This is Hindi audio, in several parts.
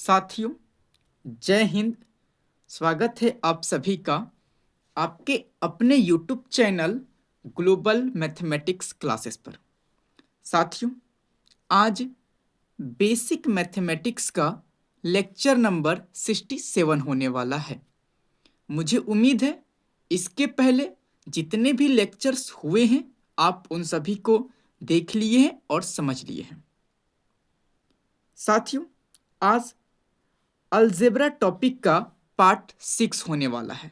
साथियों, जय हिंद। स्वागत है आप सभी का आपके अपने YouTube channel global mathematics classes पर। साथियों, आज बेसिक मैथमेटिक्स का लेक्चर नंबर 67 होने वाला है। मुझे उम्मीद है इसके पहले जितने भी लेक्चर्स हुए हैं आप उन सभी को देख लिए हैं और समझ लिए हैं। साथियों, आज अलजेब्रा टॉपिक का पार्ट 6 होने वाला है।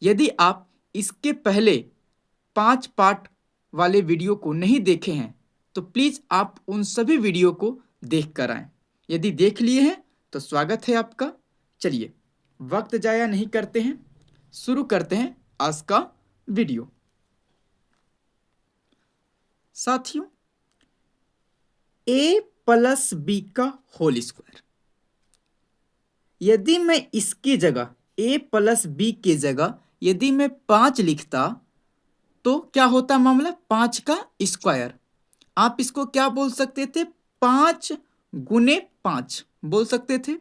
यदि आप इसके पहले 5 पार्ट वाले वीडियो को नहीं देखे हैं तो प्लीज़ आप उन सभी वीडियो को देख कर आएँ। यदि देख लिए हैं तो स्वागत है आपका। चलिए वक्त जाया नहीं करते हैं, शुरू करते हैं आज का वीडियो। साथियों, a प्लस बी का होल स्क्वायर, यदि मैं इसकी जगह a प्लस बी की जगह यदि मैं 5 लिखता तो क्या होता मामला? 5 का स्क्वायर। आप इसको क्या बोल सकते थे? 5 गुने 5 बोल सकते थे।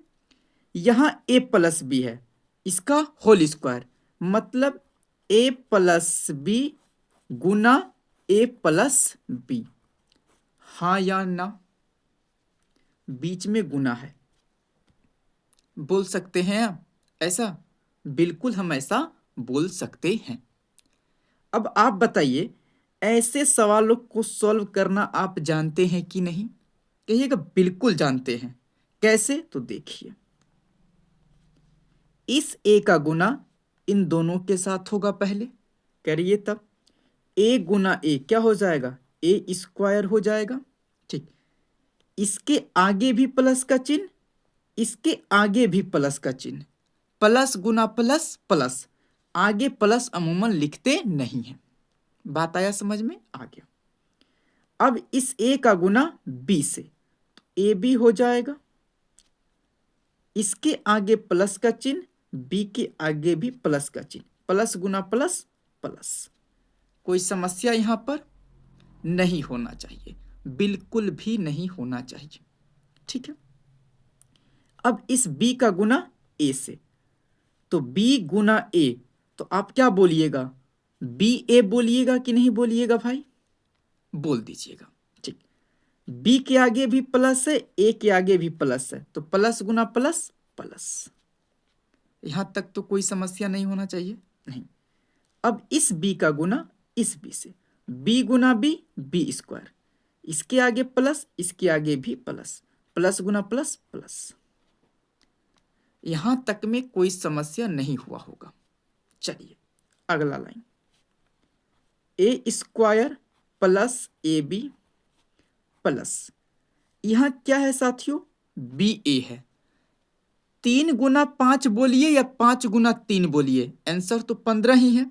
यहां a प्लस बी है, इसका होल स्क्वायर मतलब a प्लस बी गुना a प्लस बी। हाँ या ना? बीच में गुना है, बोल सकते हैं आप ऐसा? बिल्कुल हम ऐसा बोल सकते हैं। अब आप बताइए, ऐसे सवालों को सॉल्व करना आप जानते हैं कि नहीं? कहिएगा बिल्कुल जानते हैं। कैसे? तो देखिए, इस a का गुना इन दोनों के साथ होगा। पहले करिए, तब a गुना a क्या हो जाएगा? a स्क्वायर हो जाएगा। ठीक, इसके आगे भी प्लस का चिन्ह, इसके आगे भी प्लस का चिन्ह, प्लस गुना प्लस प्लस। आगे प्लस अमूमन लिखते नहीं हैं। बात आया समझ में? आ गया। अब इस a का गुना b से, तो a भी हो जाएगा। इसके आगे प्लस का चिन्ह, b के आगे भी प्लस का चिन्ह, प्लस गुना प्लस प्लस। कोई समस्या यहां पर नहीं होना चाहिए, बिल्कुल भी नहीं होना चाहिए। ठीक है। अब इस b का गुना a से, तो b गुना a, तो आप क्या बोलिएगा? b a बोलिएगा कि नहीं बोलिएगा भाई? बोल दीजिएगा। ठीक, b के आगे भी प्लस है, a के आगे भी प्लस है, तो प्लस गुना प्लस प्लस। यहां तक तो कोई समस्या नहीं होना चाहिए। नहीं। अब इस b का गुना इस b से, b गुना b, b स्क्वायर, इसके आगे प्लस, इसके आगे भी प्लस, प्लस गुना प्लस प्लस। यहां तक में कोई समस्या नहीं हुआ होगा। चलिए अगला line, a square plus a b plus, यहां क्या है साथियों? बी ए है। 3 गुना 5 बोलिए या 5 गुना 3 बोलिए, आंसर तो 15 ही है।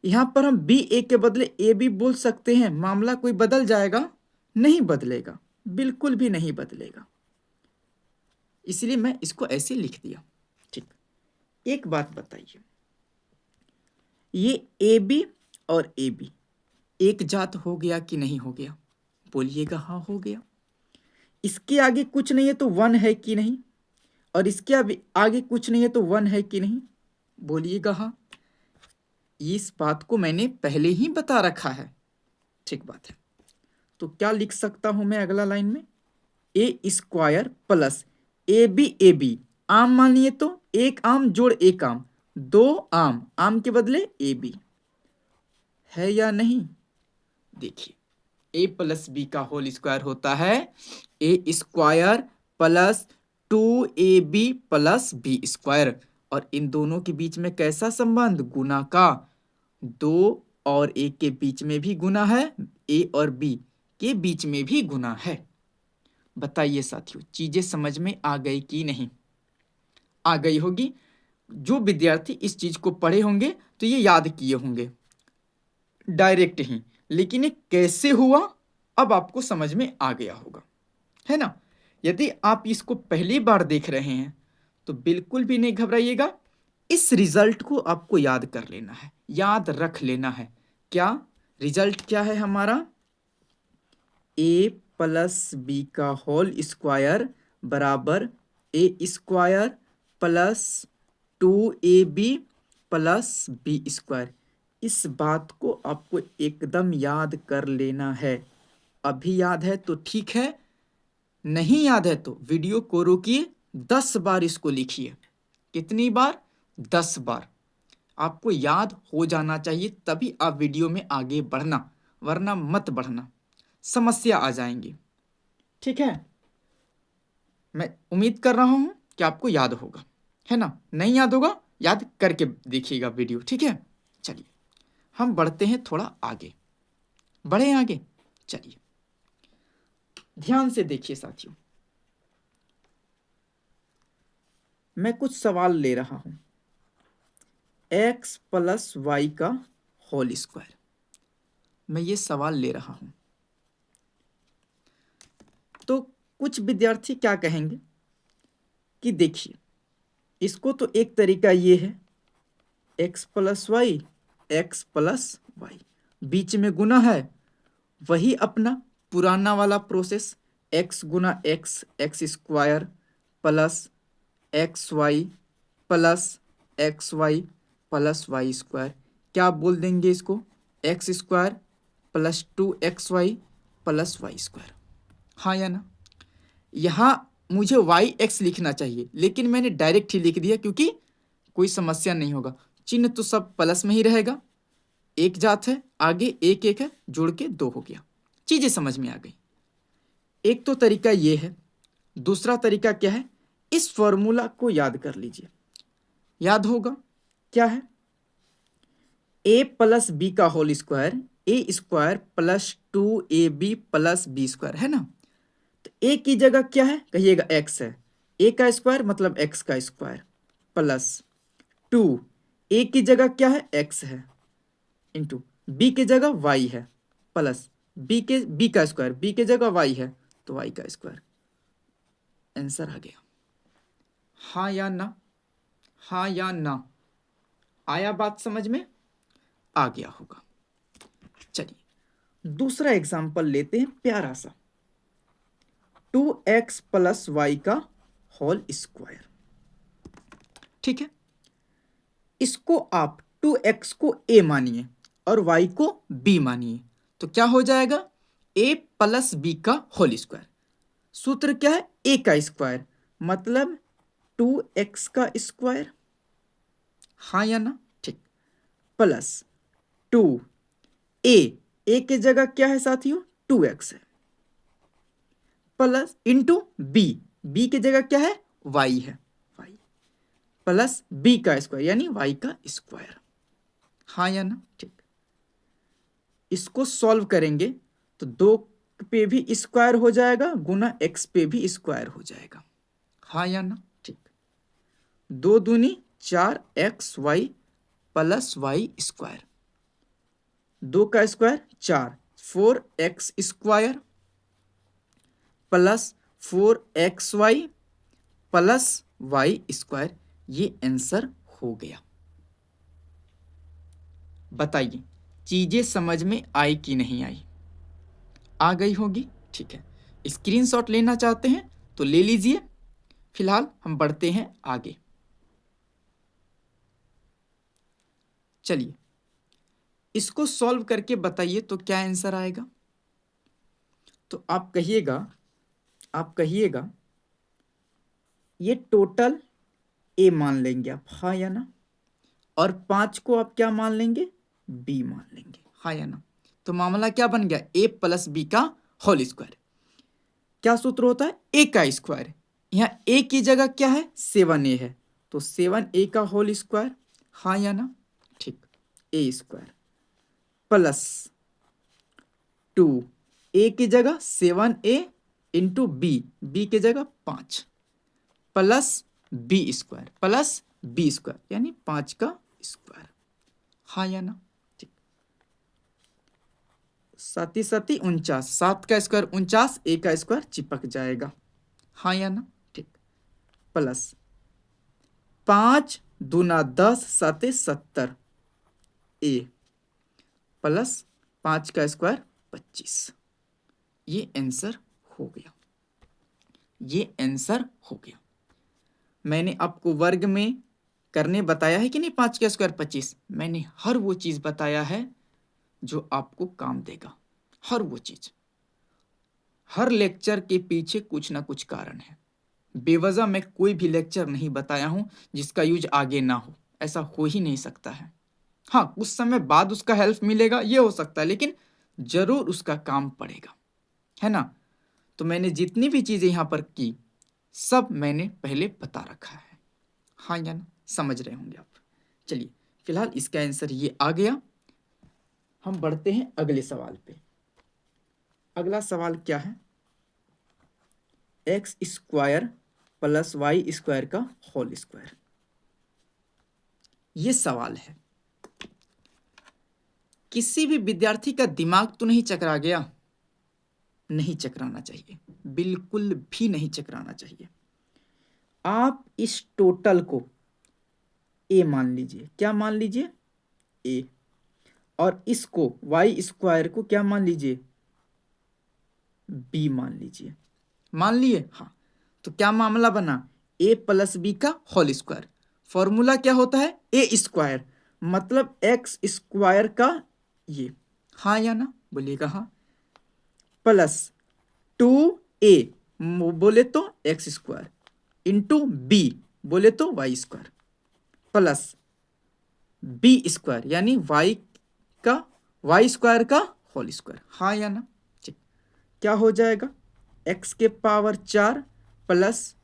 यहां पर हम बी ए के बदले ए बी बोल सकते हैं। मामला कोई बदल जाएगा? नहीं बदलेगा, बिल्कुल भी नहीं बदलेगा। इसलिए मैं इसको ऐसे लिख दिया। ठीक, एक बात बताइए, ये ए बी और ए बी एक जात हो गया कि नहीं हो गया? बोलिएगा हाँ हो गया। इसके आगे कुछ नहीं है तो 1 है कि नहीं? और इसके आगे कुछ नहीं है तो 1 है कि नहीं? बोलिएगा हाँ। इस बात को मैंने पहले ही बता रखा है। ठीक बात है। तो क्या लिख सकता हूं मैं अगला लाइन में? ए स्क्वायर प्लस ए बी, आम मानिए तो एक आम जोड़ एक आम, 2 आम, आम के बदले ए बी है या नहीं? देखिए, ए प्लस बी का होल स्क्वायर होता है ए square plus 2ab plus B square. और इन दोनों के बीच में कैसा संबंध? गुना का। 2 और 1 के बीच में भी गुना है, ए और बी के बीच में भी गुना है। बताइए साथियों, चीजें समझ में आ गई कि नहीं? आ गई होगी। जो विद्यार्थी इस चीज को पढ़े होंगे तो ये याद किए होंगे डायरेक्ट ही, लेकिन ये कैसे हुआ अब आपको समझ में आ गया होगा, है ना? यदि आप इसको पहली बार देख रहे हैं तो बिल्कुल भी नहीं घबराइएगा। इस रिजल्ट को आपको याद कर लेना है, याद रख लेना है। क्या रिजल्ट क्या है हमारा? ए प्लस बी का होल स्क्वायर बराबर A square plus 2ab plus B square. इस बात को आपको एकदम याद कर लेना है। अभी याद है तो ठीक है, नहीं याद है तो वीडियो को रोकिए, 10 बार इसको लिखिए। कितनी बार? 10 बार। आपको याद हो जाना चाहिए, तभी आप वीडियो में आगे बढ़ना, वरना मत बढ़ना, समस्या आ जाएंगी। ठीक है, मैं उम्मीद कर रहा हूं कि आपको याद होगा, है ना? नहीं याद होगा, याद करके देखिएगा वीडियो। ठीक है, चलिए हम बढ़ते हैं थोड़ा आगे। बढ़े आगे, चलिए ध्यान से देखिए साथियों, मैं कुछ सवाल ले रहा हूं। x प्लस वाई का होल स्क्वायर, मैं ये सवाल ले रहा हूं। तो कुछ विद्यार्थी क्या कहेंगे कि देखिए, इसको तो एक तरीका ये है, x plus y, x plus y, बीच में गुना है, वही अपना पुराना वाला प्रोसेस, x गुना x, x square plus x y plus x y plus y square. क्या बोल देंगे इसको? X square plus 2xy plus y square. हाँ या ना? यहाँ मुझे वाई एक्स लिखना चाहिए, लेकिन मैंने डायरेक्ट ही लिख दिया क्योंकि कोई समस्या नहीं होगा। चिन्ह तो सब प्लस में ही रहेगा, एक जात है, आगे एक एक है, जोड़ के 2 हो गया। चीजें समझ में आ गई। एक तो तरीका ये है, दूसरा तरीका क्या है? इस फॉर्मूला को याद कर लीजिए, याद होगा क्या है? ए प्लस बी का होल स्क्वायर, ए square plus 2ab plus B square, है ना? तो ए की जगह क्या है? कहिएगा एक्स है, ए का स्क्वायर मतलब एक्स का स्क्वायर प्लस 2, ए की जगह क्या है? एक्स है, इंटू बी की जगह वाई है, प्लस बी का स्क्वायर, बी की जगह वाई है तो वाई का स्क्वायर। आंसर आ गया। हाँ या ना? हाँ या ना? आया बात समझ में? आ गया होगा। चलिए दूसरा एग्जांपल लेते हैं, प्यारा सा, 2x प्लस वाई का होल स्क्वायर। ठीक है, इसको आप 2x को a मानिए और y को b मानिए, तो क्या हो जाएगा? a प्लस बी का होल स्क्वायर। सूत्र क्या है? a का स्क्वायर मतलब 2x का स्क्वायर। हाँ या ना? ठीक, प्लस 2 a की जगह क्या है साथियों? 2x है, प्लस इंटू बी की जगह क्या है? y है, y प्लस बी का स्क्वायर यानी y का स्क्वायर। हाँ या ना? ठीक, इसको सॉल्व करेंगे तो 2 पे भी स्क्वायर हो जाएगा, गुना x पे भी स्क्वायर हो जाएगा। हाँ या ना? ठीक, 2 दूनी 4xy प्लस वाई स्क्वायर, 2 का square 4, 4x square plus 4xy plus y square. ये आंसर हो गया। बताइए चीजें समझ में आई कि नहीं आई? आ गई होगी। ठीक है, स्क्रीनशॉट लेना चाहते हैं तो ले लीजिए। फिलहाल हम बढ़ते हैं आगे। चलिए इसको सॉल्व करके बताइए तो क्या आंसर आएगा? तो आप कहिएगा ये टोटल ए मान लेंगे आप, हाँ या ना? और 5 को आप क्या मान लेंगे? बी मान लेंगे, हाँ या ना? तो मामला क्या बन गया? ए प्लस बी का होल स्क्वायर। क्या सूत्र होता है? ए का स्क्वायर। यहाँ ए की जगह क्या है? 7a है, तो 7a का होल स्क्वायर। हाँ या ना? ठीक, ए स्क्वायर प्लस 2 ए की जगह 7a इंटू बी की जगह 5 plus B square plus B square यानी 5 का स्क्वायर। हाँ या ना? ठीक, 7 7 49, 7 का स्क्वायर 49, ए का स्क्वायर चिपक जाएगा। हाँ या ना? ठीक, प्लस 5 दूना 10, 7 70 ए प्लस 5 का स्क्वायर 25। ये आंसर हो गया, ये आंसर हो गया। मैंने आपको वर्ग में करने बताया है कि नहीं, 5 का स्क्वायर 25। मैंने हर वो चीज बताया है जो आपको काम देगा, हर वो चीज। हर लेक्चर के पीछे कुछ ना कुछ कारण है। बेवजह मैं कोई भी लेक्चर नहीं बताया हूं जिसका यूज आगे ना हो, ऐसा हो ही नहीं सकता है। हाँ, कुछ समय बाद उसका हेल्प मिलेगा ये हो सकता है, लेकिन जरूर उसका काम पड़ेगा, है ना। तो मैंने जितनी भी चीजें यहां पर की सब मैंने पहले बता रखा है। हाँ या ना, समझ रहे होंगे आप। चलिए, फिलहाल इसका आंसर ये आ गया। हम बढ़ते हैं अगले सवाल पे। अगला सवाल क्या है? X square plus y square का होल स्क्वायर, ये सवाल है। किसी भी विद्यार्थी का दिमाग तो नहीं चकरा गया? नहीं चकराना चाहिए, बिल्कुल भी नहीं चकराना चाहिए। आप इस टोटल को ए मान लीजिए। क्या मान लीजिए? ए। और इसको वाई स्क्वायर को क्या मान लीजिए? बी मान लीजिए। मान लिए? हाँ। तो क्या मामला बना? ए प्लस बी का होल स्क्वायर। फॉर्मूला क्या होता है? ए स्क्वायर, मतलब एक्स स्क्वायर का ये। हाँ या ना, बोलिएगा हाँ। प्लस 2a बोले तो एक्स स्क्वायर इंटू बी बोले तो y square, plus B square यानी वाई स्क्वायर का होल स्क्वायर। हाँ या ना? ठीक। क्या हो जाएगा? एक्स के power 4 plus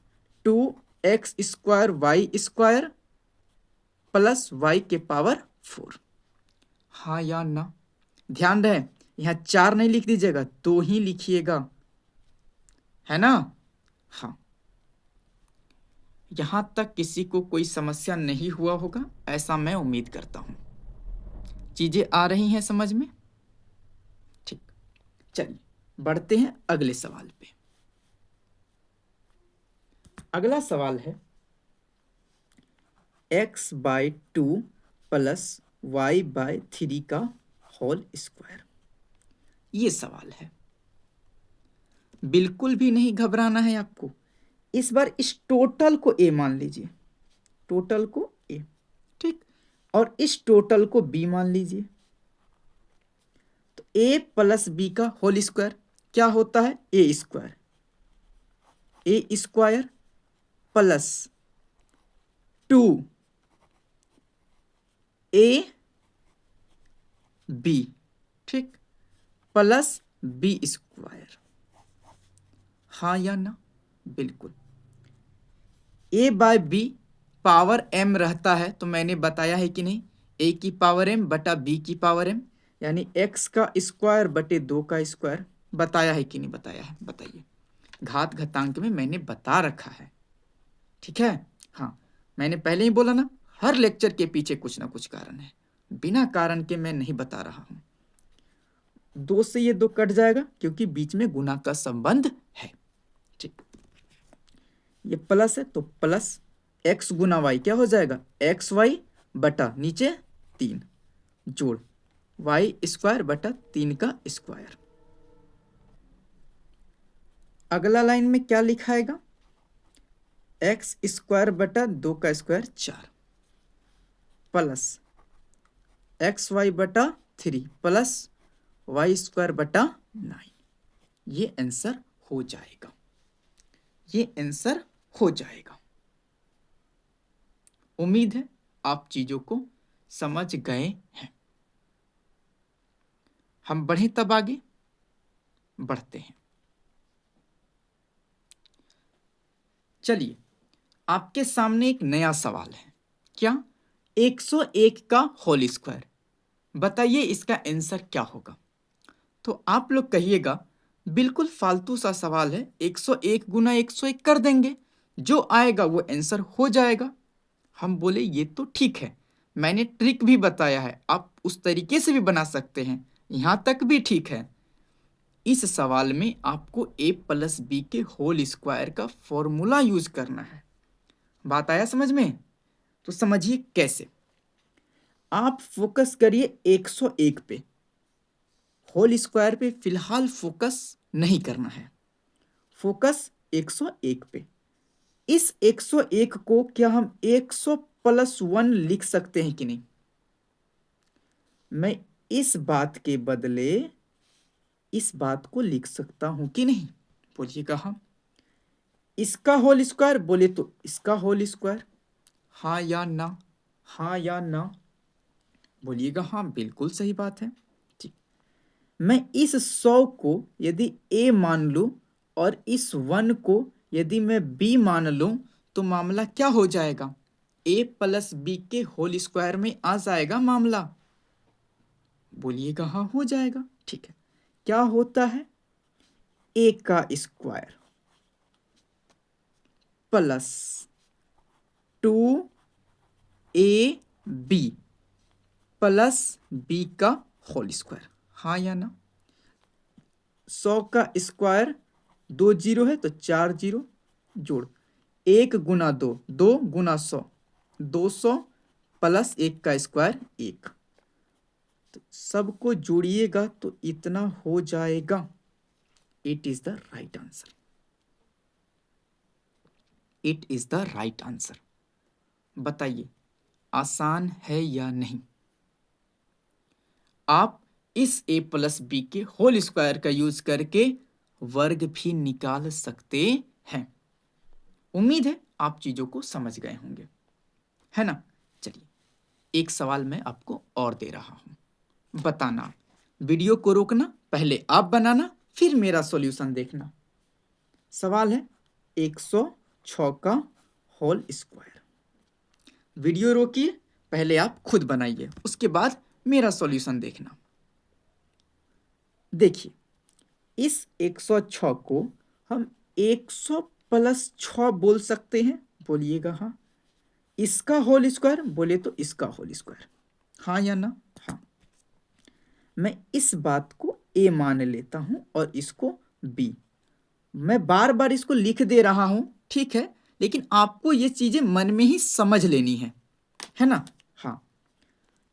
2x square y square plus y के पावर 4। हाँ या ना? ध्यान रहे, यहां 4 नहीं लिख दीजिएगा, 2 ही लिखिएगा, है ना। हाँ, यहां तक किसी को कोई समस्या नहीं हुआ होगा ऐसा मैं उम्मीद करता हूं। चीजें आ रही हैं समझ में? ठीक। चलिए, बढ़ते हैं अगले सवाल पे। अगला सवाल है x/2 प्लस y/3 का होल स्क्वायर, ये सवाल है। बिल्कुल भी नहीं घबराना है आपको। इस बार इस टोटल को ए मान लीजिए, टोटल को ए, ठीक। और इस टोटल को बी मान लीजिए। तो ए प्लस बी का होल स्क्वायर क्या होता है? ए स्क्वायर, ए स्क्वायर प्लस 2a बी, ठीक, प्लस बी स्क्वायर। हाँ या ना? बिल्कुल। a by b power m रहता है, तो मैंने बताया है कि नहीं, a की पावर m बटा b की पावर m, यानी x का स्क्वायर बटे 2 का स्क्वायर। बताया है कि नहीं बताया है? बताइए। घात घातांक में मैंने बता रखा है, ठीक है। हाँ, मैंने पहले ही बोला ना, हर लेक्चर के पीछे कुछ ना कुछ कारण है, बिना कारण के मैं नहीं बता रहा हूं। 2 से ये 2 कट जाएगा क्योंकि बीच में गुना का संबंध है, ठीक। ये प्लस है तो प्लस एक्स गुना वाई क्या हो जाएगा? एक्स वाई बटा नीचे 3 जोड़ वाई स्क्वायर बटा 3 का स्क्वायर। अगला लाइन में क्या लिखाएगा? एक्स स्क्वायर बटा 2 का स्क्वायर 4 प्लस एक्स वाई बटा 3 प्लस वाई स्क्वायर बटा 9। ये आंसर हो जाएगा, ये आंसर हो जाएगा। उम्मीद है आप चीजों को समझ गए हैं। हम बढ़े तब आगे बढ़ते हैं। चलिए, आपके सामने एक नया सवाल है। क्या? 101 का होल स्क्वायर। बताइए इसका आंसर क्या होगा? तो आप लोग कहिएगा बिल्कुल फालतू सा सवाल है, 101 गुना 101 कर देंगे, जो आएगा वो आंसर हो जाएगा। हम बोले ये तो ठीक है, मैंने ट्रिक भी बताया है, आप उस तरीके से भी बना सकते हैं, यहां तक भी ठीक है। इस सवाल में आपको a प्लस बी के होल स्क्वायर का फॉर्मूला यूज करना है। बात आया समझ में? तो समझिए कैसे। आप फोकस करिए 101 पे, होल स्क्वायर पे फिलहाल फोकस नहीं करना है, फोकस 101 पे। इस 101 को क्या हम 100 प्लस 1 लिख सकते हैं कि नहीं? मैं इस बात के बदले इस बात को लिख सकता हूं कि नहीं? बोलिएगा हाँ। इसका होल स्क्वायर बोले तो इसका होल स्क्वायर, हाँ या ना? हाँ या ना? बोलिएगा हाँ, बिल्कुल सही बात है। ठीक, मैं इस 100 को यदि a मान लूं और इस 1 को यदि मैं b मान लूं तो मामला क्या हो जाएगा? a प्लस बी के होल स्क्वायर में आ जाएगा मामला। बोलिएगा हाँ, हो जाएगा। ठीक है, क्या होता है? a का square plus 2ab plus b का होल स्क्वायर, हाँ या ना? 100 का स्क्वायर 2 जीरो है तो 4 जीरो जोड़ 1 गुना 2, 2 गुना 100, 200 प्लस 1 का स्क्वायर 1। तो सबको जोड़िएगा तो इतना हो जाएगा। It is the right answer. It is the right answer. बताइए, आसान है या नहीं? आप इस a प्लस बी के होल स्क्वायर का यूज करके वर्ग भी निकाल सकते हैं। उम्मीद है आप चीजों को समझ गए होंगे, है ना? चलिए, एक सवाल मैं आपको और दे रहा हूं, बताना। वीडियो को रोकना, पहले आप बनाना फिर मेरा सॉल्यूशन देखना। सवाल है 106 का होल स्क्वायर। वीडियो रोकिए, पहले आप खुद बनाइए, उसके बाद मेरा सॉल्यूशन देखना। देखिए, इस 106 को हम 100 प्लस 6 बोल सकते हैं। बोलिएगा हाँ। इसका होल स्क्वायर बोले तो इसका होल स्क्वायर, हाँ या ना? हाँ। मैं इस बात को a मान लेता हूं और इसको b। मैं बार बार इसको लिख दे रहा हूं, ठीक है, लेकिन आपको ये चीजें मन में ही समझ लेनी है ना? हाँ।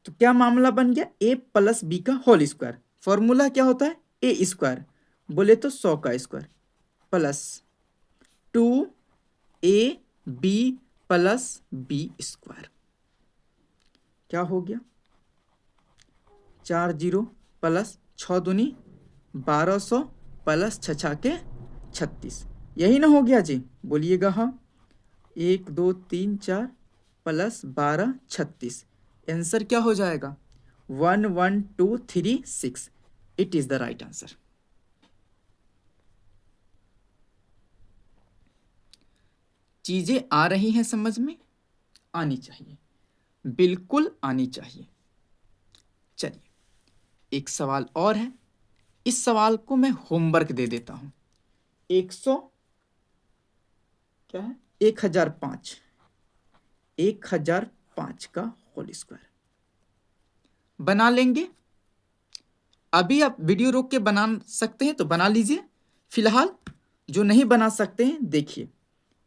तो क्या मामला बन गया? a प्लस बी का होल स्क्वायर। फॉर्मूला क्या होता है? a स्क्वायर बोले तो 100 का square plus 2ab plus B square. क्या हो गया? 4 जीरो प्लस 6 दूनी 1200 प्लस 6 के 36। यही ना हो गया जी? बोलिएगा हाँ। 1 2 3 4 प्लस 12 36। आंसर क्या हो जाएगा? 1 1 2 3 6। It is the right answer. चीजें आ रही हैं समझ में? आनी चाहिए, बिल्कुल आनी चाहिए। चलिए, एक सवाल और है। इस सवाल को मैं होमवर्क दे देता हूं। 100 क्या है? 1005, 1005 का होल स्क्वायर बना लेंगे। अभी आप वीडियो रोक के बना सकते हैं तो बना लीजिए। फिलहाल जो नहीं बना सकते हैं, देखिए,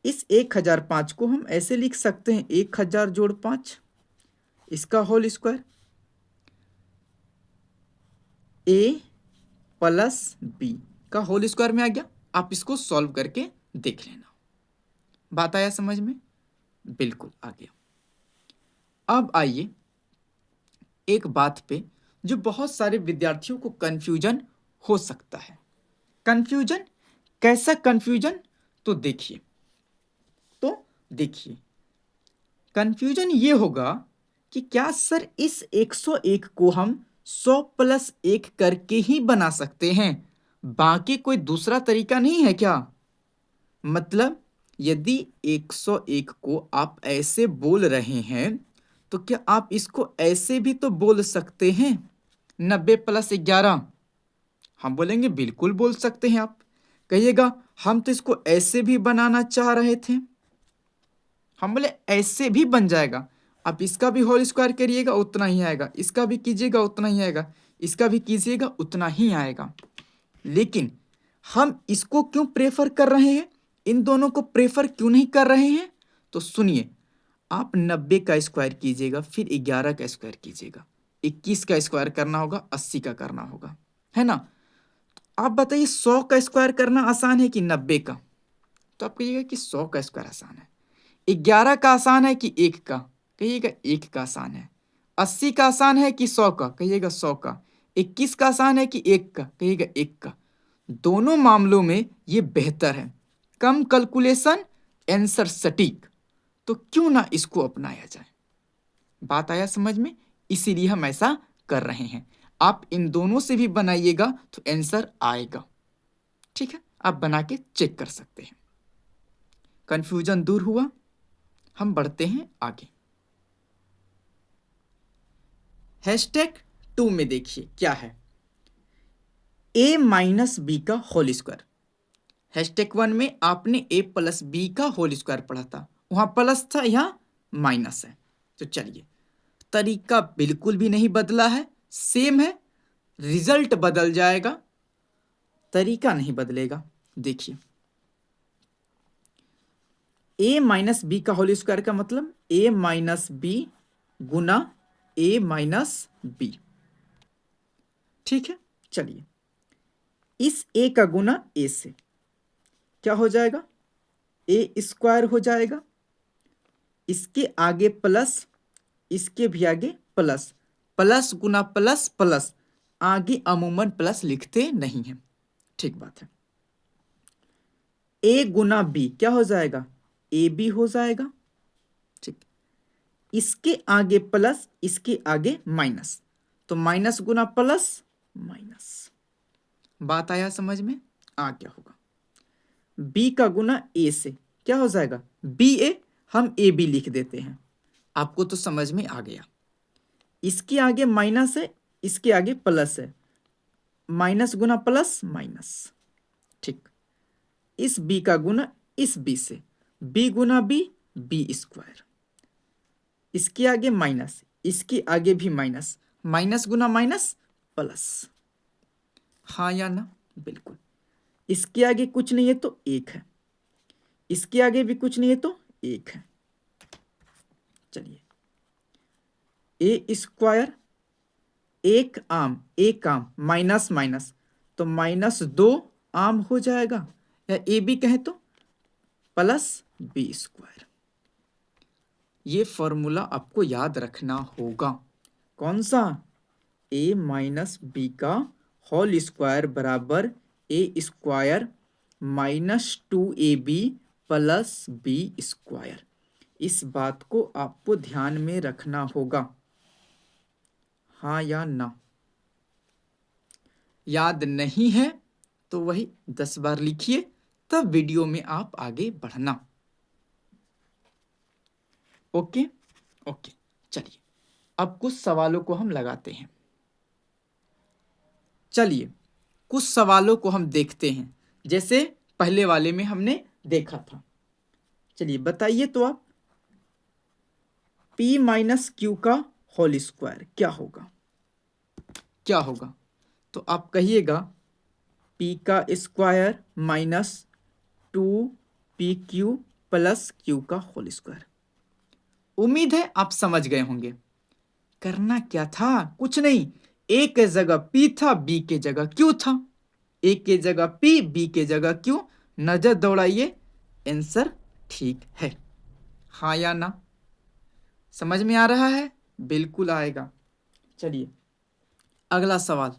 इस 1005 को हम ऐसे लिख सकते हैं 1000 जोड़ 5, इसका whole square a plus B का होल स्क्वायर में आ गया। आप इसको सॉल्व करके देख लेना। बात आया समझ में? बिल्कुल आ गया। अब आइए एक बात पे जो बहुत सारे विद्यार्थियों को कंफ्यूजन हो सकता है। कंफ्यूजन कैसा कंफ्यूजन? तो देखिए, कंफ्यूजन ये होगा कि क्या सर इस 101 को हम 100 प्लस 1 करके ही बना सकते हैं, बाकी कोई दूसरा तरीका नहीं है क्या? मतलब यदि 101 को आप ऐसे बोल रहे हैं तो क्या आप इसको ऐसे भी तो बोल सकते हैं, 90 प्लस 11। हम बोलेंगे बिल्कुल बोल सकते हैं। आप कहिएगा हम तो इसको ऐसे भी बनाना चाह रहे थे। हम बोले ऐसे भी बन जाएगा। आप इसका भी होल स्क्वायर करिएगा उतना ही आएगा, इसका भी कीजिएगा उतना ही आएगा, इसका भी कीजिएगा उतना ही आएगा। लेकिन हम इसको क्यों प्रेफर कर रहे हैं, इन दोनों को प्रेफर क्यों नहीं कर रहे हैं? तो सुनिए, आप 90 का स्क्वायर कीजिएगा, फिर 11 का स्क्वायर कीजिएगा, 21 का स्क्वायर करना होगा, 80 का करना होगा, है ना? आप बताइए 100 का स्क्वायर करना आसान है कि 90 का? तो आप कहिएगा कि 100 का स्क्वायर आसान है। 11 का आसान है कि 1 का, कहिएगा 1 का आसान है। 80 का आसान है कि 100 का, कहिएगा 100 का। 21 का आसान है कि 1 का, कहिएगा 1 का। दोनों मामलों में ये बेहतर है, कम कैलकुलेशन, आंसर सटीक। तो क्यों ना इसको अपनाया जाए। बात आया समझ में, इसीलिए हम ऐसा कर रहे हैं। आप इन दोनों से भी बनाइएगा तो आंसर आएगा। ठीक है, आप बना के चेक कर सकते हैं। कंफ्यूजन दूर हुआ, हम बढ़ते हैं आगे। हैशटैग 2 में देखिए क्या है, a माइनस बी का होल स्क्वायर। हैशटैग 1 में आपने a प्लस बी का होल स्क्वायर पढ़ा था, वहां प्लस था, यहाँ माइनस है। तो चलिए, तरीका बिल्कुल भी नहीं बदला है, सेम है, रिजल्ट बदल जाएगा, तरीका नहीं बदलेगा। देखिए, a माइनस बी का होल स्क्वायर का मतलब a माइनस बी गुना a माइनस बी। ठीक है, चलिए, इस a का गुना a से क्या हो जाएगा, a स्क्वायर हो जाएगा, इसके आगे प्लस, इसके भी आगे प्लस, प्लस गुना प्लस प्लस, आगे अमूमन प्लस लिखते नहीं हैं। ठीक बात है। a गुना बी क्या हो जाएगा, ए बी हो जाएगा। ठीक, इसके आगे प्लस, इसके आगे माइनस, तो माइनस गुना प्लस माइनस। बात आया समझ में, आ क्या होगा, b का गुना a से क्या हो जाएगा, बी ए, हम ए बी लिख देते हैं, आपको तो समझ में आ गया। इसके आगे माइनस है, इसके आगे प्लस है, माइनस गुना प्लस माइनस। ठीक, इस b का गुना इस b से, b गुना b, बी स्क्वायर, इसके आगे माइनस, इसके आगे भी माइनस, माइनस गुना माइनस प्लस। हाँ या ना, बिल्कुल। इसके आगे कुछ नहीं है तो 1 है, इसके आगे भी कुछ नहीं है तो 1 है। चलिए, ए स्क्वायर, एक आम माइनस माइनस, तो माइनस 2 आम हो जाएगा, या ए बी कहें तो प्लस बी स्क्वायर। ये फॉर्मूला आपको याद रखना होगा। कौन सा, a माइनस बी का होल स्क्वायर बराबर A square minus 2ab plus B square. इस बात को आपको ध्यान में रखना होगा। हाँ या ना, याद नहीं है तो वही 10 बार लिखिए, तब वीडियो में आप आगे बढ़ना। ओके ओके, चलिए अब कुछ सवालों को हम लगाते हैं। चलिए, कुछ सवालों को हम देखते हैं, जैसे पहले वाले में हमने देखा था। चलिए बताइए तो आप, p माइनस क्यू का होल स्क्वायर क्या होगा, क्या होगा। तो आप कहिएगा p का square minus 2pq plus q का होल स्क्वायर। उम्मीद है आप समझ गए होंगे। करना क्या था, कुछ नहीं, a के जगह p था, b के जगह q था। a के जगह p, b के जगह q, नजर दौड़ाइए, आंसर ठीक है। हाँ या ना, समझ में आ रहा है, बिल्कुल आएगा। चलिए अगला सवाल,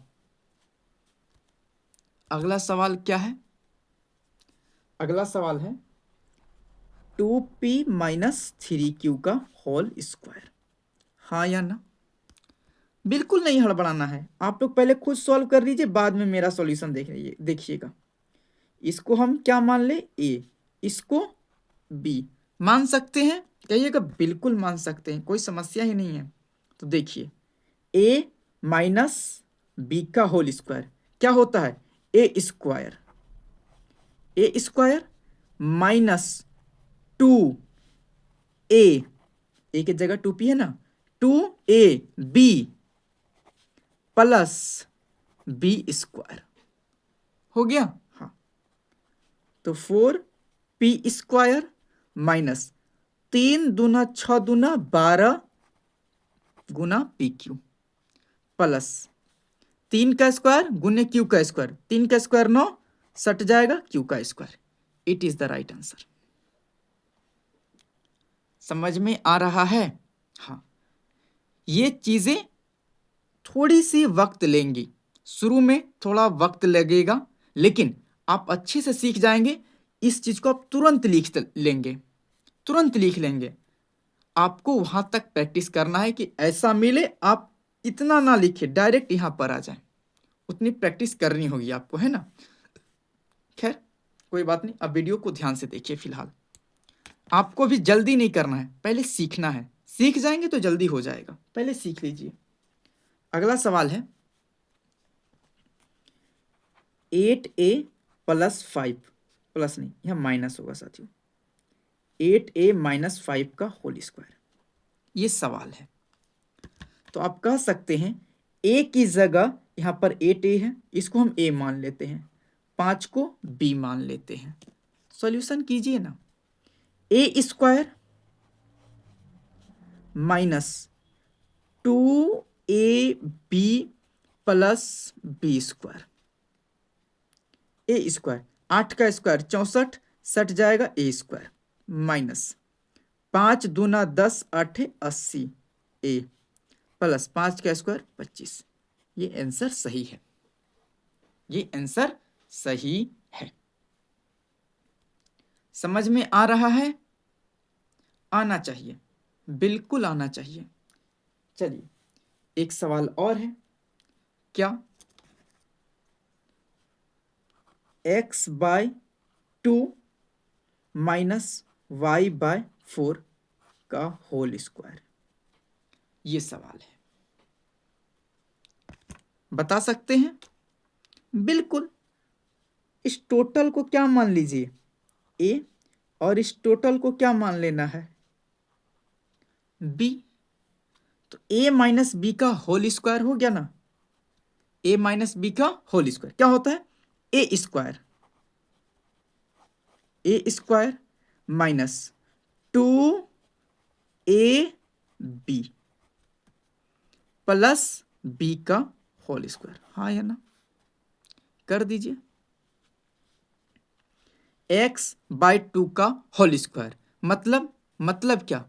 अगला सवाल क्या है, अगला सवाल है 2p माइनस 3q का होल स्क्वायर। हाँ या ना, बिल्कुल नहीं हड़बड़ाना है, आप लोग पहले खुद सॉल्व कर लीजिए, बाद में मेरा सॉल्यूशन देखिएगा। इसको हम क्या मान ले, a, इसको b मान सकते हैं, कहिएगा बिल्कुल मान सकते हैं, कोई समस्या ही नहीं है। तो देखिए, a माइनस बी का होल स्क्वायर क्या होता है, ए स्क्वायर, ए स्क्वायर माइनस 2a, ए की जगह 2p है ना, 2ab प्लस बी स्क्वायर हो गया। हाँ, तो 4p स्क्वायर माइनस 3 दूना 6 दूना 12 गुना पी क्यू प्लस 3 का स्क्वायर गुने क्यू का स्क्वायर, 3 का स्क्वायर 9, सट जाएगा, क्यू का square, it is the right answer. समझ में आ रहा है? हाँ, ये चीजें थोड़ी सी वक्त लेंगी, शुरू में थोड़ा वक्त लगेगा, लेकिन आप अच्छे से सीख जाएंगे। इस चीज को आप तुरंत लेंगे, तुरंत लिख लेंगे। आपको वहां तक प्रैक्टिस करना है कि ऐसा मिले, आप इतना ना लिखे, डायरेक्ट यहां पर आ जाए। उतनी प्रैक्टिस करनी होगी आपको, है ना। खैर कोई बात नहीं, अब वीडियो को ध्यान से देखिए। फिलहाल आपको भी जल्दी नहीं करना है, पहले सीखना है। सीख जाएंगे तो जल्दी हो जाएगा, पहले सीख लीजिए। अगला सवाल है 8a प्लस 5, प्लस नहीं, यह माइनस होगा साथियों, 8a माइनस 5 का होल स्क्वायर, ये सवाल है। तो आप कह सकते हैं a की जगह यहां पर 8a है, इसको हम a मान लेते हैं, 5 को b मान लेते हैं। सॉल्यूशन कीजिए ना। a square minus 2ab plus b square, A square 8 का स्क्वायर 64, सट जाएगा ए स्क्वायर, माइनस 5 दूना 10 8 80 ए प्लस 5 का स्क्वायर 25। ये आंसर सही है, ये आंसर सही है। समझ में आ रहा है? आना चाहिए, बिल्कुल आना चाहिए। चलिए एक सवाल और है, क्या x by 2 minus y by 4 का होल स्क्वायर, ये सवाल है। बता सकते हैं? बिल्कुल। इस टोटल को क्या मान लीजिए, a, और इस टोटल को क्या मान लेना है, b। तो a माइनस बी का होल स्क्वायर हो गया ना। a माइनस बी का होल स्क्वायर क्या होता है, a square, a square minus 2ab plus b का होल स्क्वायर, हाँ या ना, कर दीजिए। x बाय 2 का होल स्क्वायर मतलब क्या,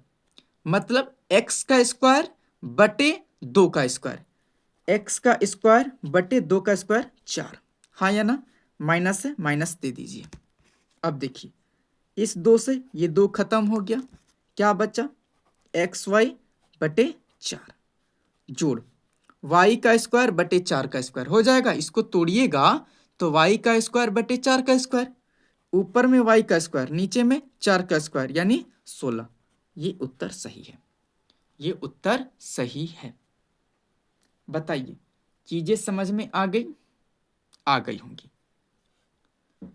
मतलब x का स्क्वायर बटे 2 का स्क्वायर, x का स्क्वायर बटे 2 का स्क्वायर 4, हाँ या ना। माइनस है, माइनस दे दीजिए। अब देखिए इस 2 से ये 2 खत्म हो गया, क्या बचा, एक्स वाई बटे 4, जोड़ y का स्क्वायर बटे 4 का स्क्वायर हो जाएगा। इसको तोड़िएगा तो y का स्क्वायर बटे 4 का स्क्वायर, ऊपर में y का स्क्वायर, नीचे में 4 का स्क्वायर, यानी 16। ये उत्तर सही है, ये उत्तर सही है। बताइए चीजें समझ में आ गई? आ गई होंगी।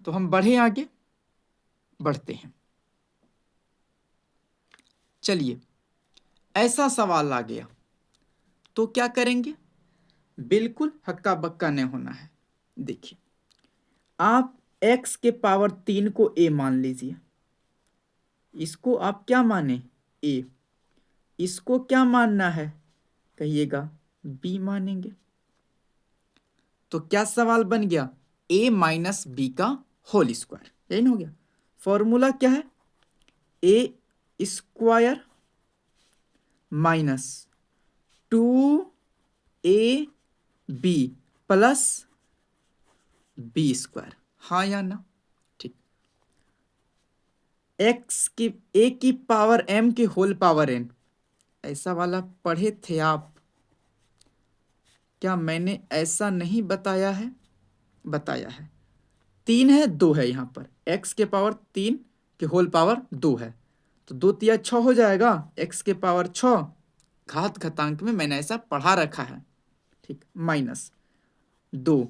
तो हम बढ़े आगे, बढ़ते हैं। चलिए ऐसा सवाल आ गया तो क्या करेंगे, बिल्कुल हक्का बक्का नहीं होना है। देखिए आप x के पावर 3 को a मान लीजिए, इसको आप क्या माने, a, इसको क्या मानना है कहिएगा, b मानेंगे। तो क्या सवाल बन गया, a माइनस बी का होल स्क्वायर, यही ना हो गया। फॉर्मूला क्या है, a square minus 2ab plus b square, हाँ या ना। ठीक, x की a की पावर m की होल पावर n, ऐसा वाला पढ़े थे आप क्या, मैंने ऐसा नहीं बताया है, बताया है। 3 है 2 है, यहाँ पर x के पावर 3 के होल पावर 2 है, तो 2 तिया 6 हो जाएगा, x के पावर 6, घात घातांक में मैंने ऐसा पढ़ा रखा है। ठीक, माइनस 2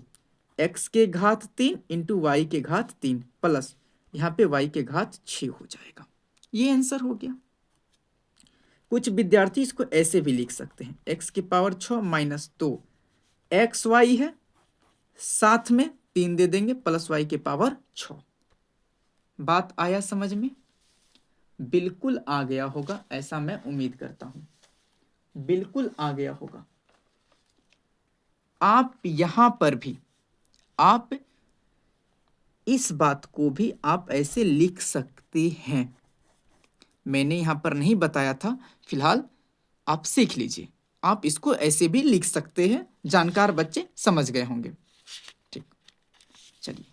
x के घात 3 इंटू वाई के घात 3 प्लस यहाँ पे y के घात 6 हो जाएगा। ये आंसर हो गया। कुछ विद्यार्थी इसको ऐसे भी लिख सकते हैं, x की पावर 6 माइनस 2 एक्स वाई है, साथ में 3 दे देंगे प्लस y के पावर 6। बात आया समझ में? बिल्कुल आ गया होगा, ऐसा मैं उम्मीद करता हूं, बिल्कुल आ गया होगा। आप यहां पर भी आप इस बात को भी आप ऐसे लिख सकते हैं। मैंने यहाँ पर नहीं बताया था, फिलहाल आप सीख लीजिए। आप इसको ऐसे भी लिख सकते हैं, जानकार बच्चे समझ गए होंगे। ठीक, चलिए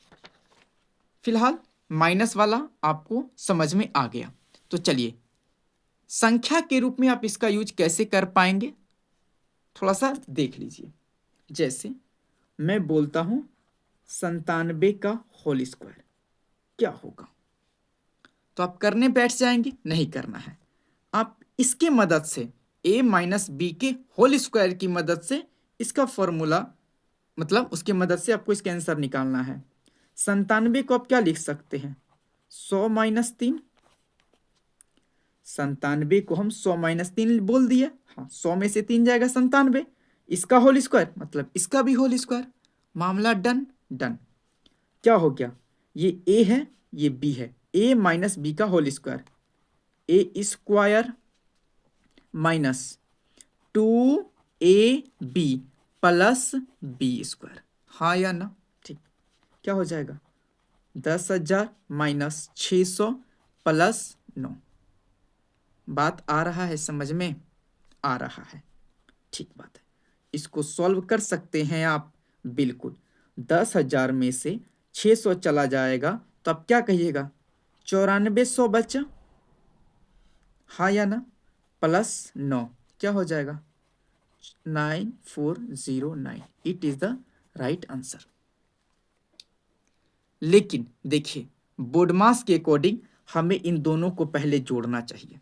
फिलहाल माइनस वाला आपको समझ में आ गया। तो चलिए संख्या के रूप में आप इसका यूज कैसे कर पाएंगे, थोड़ा सा देख लीजिए। जैसे मैं बोलता हूं 97 का होल स्क्वायर, क्या होगा? तो आप करने बैठ जाएंगे, नहीं करना है। आप इसके मदद से a माइनस बी के होल स्क्वायर की मदद से इसका फॉर्मूला, मतलब उसके मदद से आपको इसका आंसर निकालना है। 97 को आप क्या लिख सकते हैं? 100 माइनस 3। 97 को हम 100 माइनस 3 बोल दिए। हाँ, 100 में से 3 जाएगा 97। इसका होल स्क्वायर मतलब इसका भी होल स्क्वायर। मामला डन डन। क्या हो गया? ये ए है, ये बी है। ए माइनस बी का होल स्क्वायर, ए square minus 2ab plus B square. हाँ या ना? ठीक, क्या हो जाएगा? 10,000 माइनस 600 प्लस 9। बात आ रहा है समझ में? आ रहा है, ठीक बात है। इसको सॉल्व कर सकते हैं आप, बिल्कुल। 10,000 में से 600 चला जाएगा तो आप क्या कहिएगा? 9400 बचा। हाँ या ना? प्लस 9 क्या हो जाएगा? 9409। It is the right answer. लेकिन देखिए, बोडमास के अकॉर्डिंग हमें इन दोनों को पहले जोड़ना चाहिए।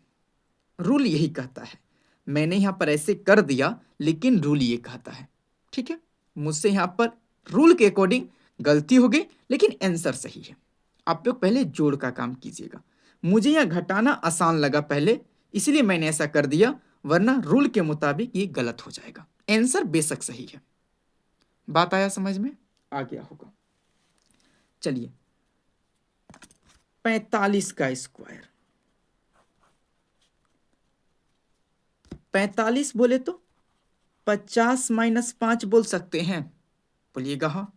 रूल यही कहता है। मैंने यहां पर ऐसे कर दिया, लेकिन रूल ये कहता है। ठीक है, मुझसे यहां पर रूल के अकॉर्डिंग गलती हो गई, लेकिन आंसर सही है। आप लोग पहले जोड़ का काम कीजिएगा। मुझे यह घटाना आसान लगा पहले, इसलिए मैंने ऐसा कर दिया, वरना रूल के मुताबिक ये गलत हो जाएगा। आंसर बेशक सही है। बात आया समझ में? आ गया होगा। चलिए 45 का स्क्वायर, 45 बोले तो 50 माइनस 5 बोल सकते हैं। बोलिएगा हाँ।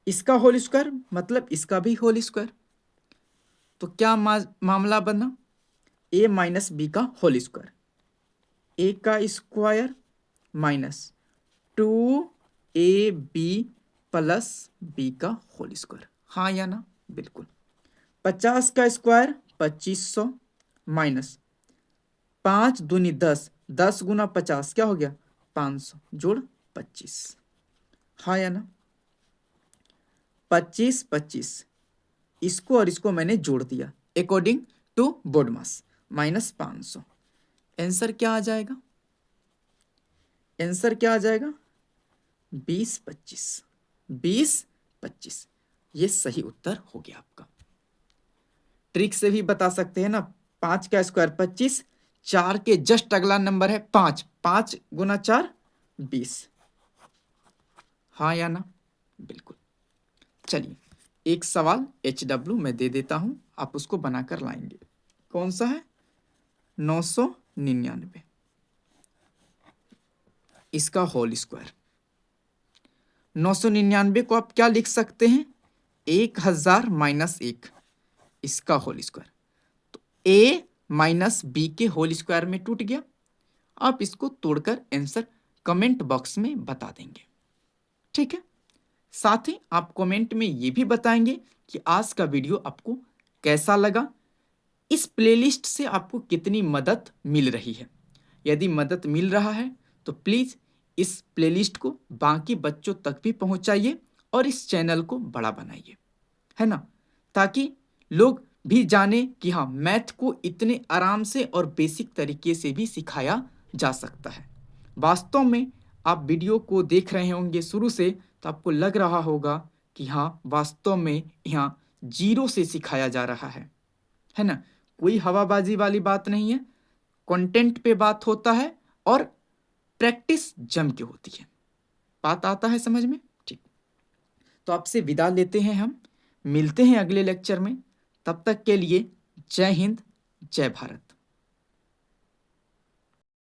इसका होल स्क्वायर मतलब इसका भी होल स्क्वायर। तो क्या मामला बना? ए माइनस बी का होल स्क्वायर, ए का square minus 2ab plus B का होल स्क्वायर। हाँ या ना? बिल्कुल। 50 का स्क्वायर 2500 माइनस 5 दूनी 10, 10 गुना 50 क्या हो गया? 500 जोड़ 25। हाँ या ना? 25 25, इसको और इसको मैंने जोड़ दिया according to BODMAS, minus 500। Answer क्या आ जाएगा? आंसर क्या आ जाएगा? 20 25। 20 25, ये सही उत्तर हो गया आपका। ट्रिक से भी बता सकते हैं ना। 5 का स्क्वायर 25, 4 के जस्ट अगला नंबर है 5, 5 गुना 4 20। हाँ या ना? बिल्कुल। चलिए एक सवाल HW मैं दे देता हूं, आप उसको बनाकर लाएंगे। कौन सा है? 999, इसका होल स्क्वायर। 999 को आप क्या लिख सकते हैं? 1000 माइनस 1, इसका होल स्क्वायर। तो ए माइनस बी के होल स्क्वायर में टूट गया। आप इसको तोड़कर आंसर कमेंट बॉक्स में बता देंगे। ठीक है, साथ ही आप कमेंट में ये भी बताएंगे कि आज का वीडियो आपको कैसा लगा, इस प्लेलिस्ट से आपको कितनी मदद मिल रही है। यदि मदद मिल रहा है तो प्लीज़ इस प्लेलिस्ट को बाकी बच्चों तक भी पहुंचाइए और इस चैनल को बड़ा बनाइए, है ना, ताकि लोग भी जाने कि हाँ, मैथ को इतने आराम से और बेसिक तरीके से भी सिखाया जा सकता है। वास्तव में आप वीडियो को देख रहे होंगे शुरू से, तो आपको लग रहा होगा कि हाँ, वास्तव में यहाँ जीरो से सिखाया जा रहा है ना। कोई हवाबाजी वाली बात नहीं है, कंटेंट पे बात होता है और प्रैक्टिस जम के होती है। बात आता है समझ में? ठीक, तो आपसे विदा लेते हैं हम, मिलते हैं अगले लेक्चर में। तब तक के लिए जय हिंद, जय भारत।